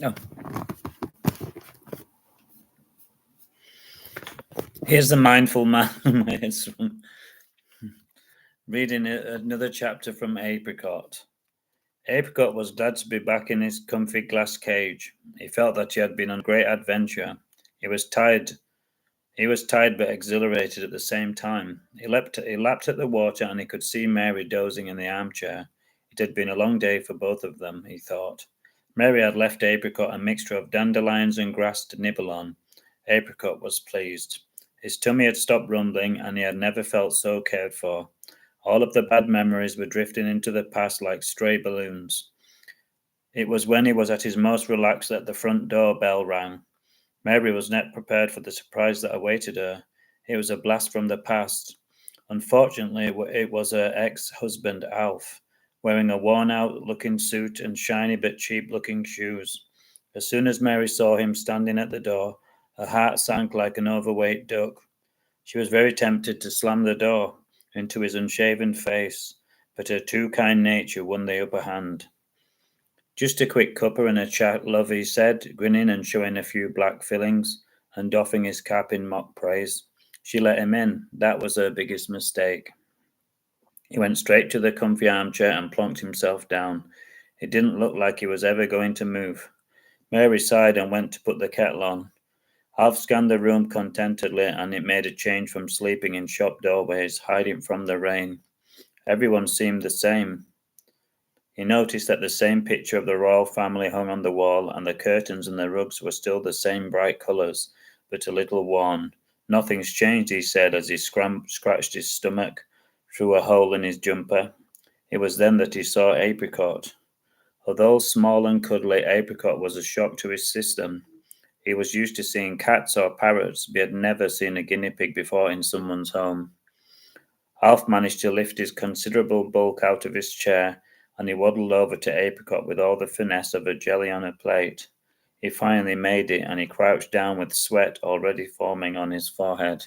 Oh. Here's the mindful man. It's reading another chapter from Apricot. Apricot was glad to be back in his comfy glass cage. He felt that he had been on a great adventure. He was tired. He was tired but exhilarated at the same time. He lapped at the water and he could see Mary dozing in the armchair. It had been a long day for both of them, he thought. Mary had left Apricot a mixture of dandelions and grass to nibble on. Apricot was pleased. His tummy had stopped rumbling and he had never felt so cared for. All of the bad memories were drifting into the past like stray balloons. It was when he was at his most relaxed that the front door bell rang. Mary was not prepared for the surprise that awaited her. It was a blast from the past. Unfortunately, it was her ex-husband, Alf, wearing a worn-out-looking suit and shiny but cheap-looking shoes. As soon as Mary saw him standing at the door, her heart sank like an overweight duck. She was very tempted to slam the door into his unshaven face, but her too kind nature won the upper hand. "Just a quick cuppa and a chat, love," he said, grinning and showing a few black fillings, and doffing his cap in mock praise. She let him in. That was her biggest mistake. He went straight to the comfy armchair and plonked himself down. It didn't look like he was ever going to move. Mary sighed and went to put the kettle on. Alf scanned the room contentedly, and it made a change from sleeping in shop doorways, hiding from the rain. Everyone seemed the same. He noticed that the same picture of the royal family hung on the wall, and the curtains and the rugs were still the same bright colours, but a little worn. "Nothing's changed," he said as he scratched his stomach through a hole in his jumper. It was then that he saw Apricot. Although small and cuddly, Apricot was a shock to his system. He was used to seeing cats or parrots, but he had never seen a guinea pig before in someone's home. Alf managed to lift his considerable bulk out of his chair, and he waddled over to Apricot with all the finesse of a jelly on a plate. He finally made it, and he crouched down with sweat already forming on his forehead.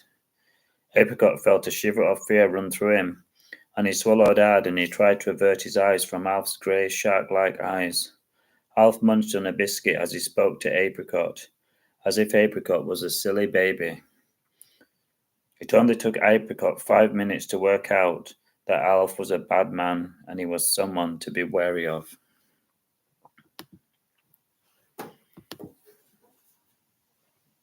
Apricot felt a shiver of fear run through him, and he swallowed hard, and he tried to avert his eyes from Alf's grey, shark-like eyes. Alf munched on a biscuit as he spoke to Apricot, as if Apricot was a silly baby. It only took Apricot 5 minutes to work out that Alf was a bad man, and he was someone to be wary of.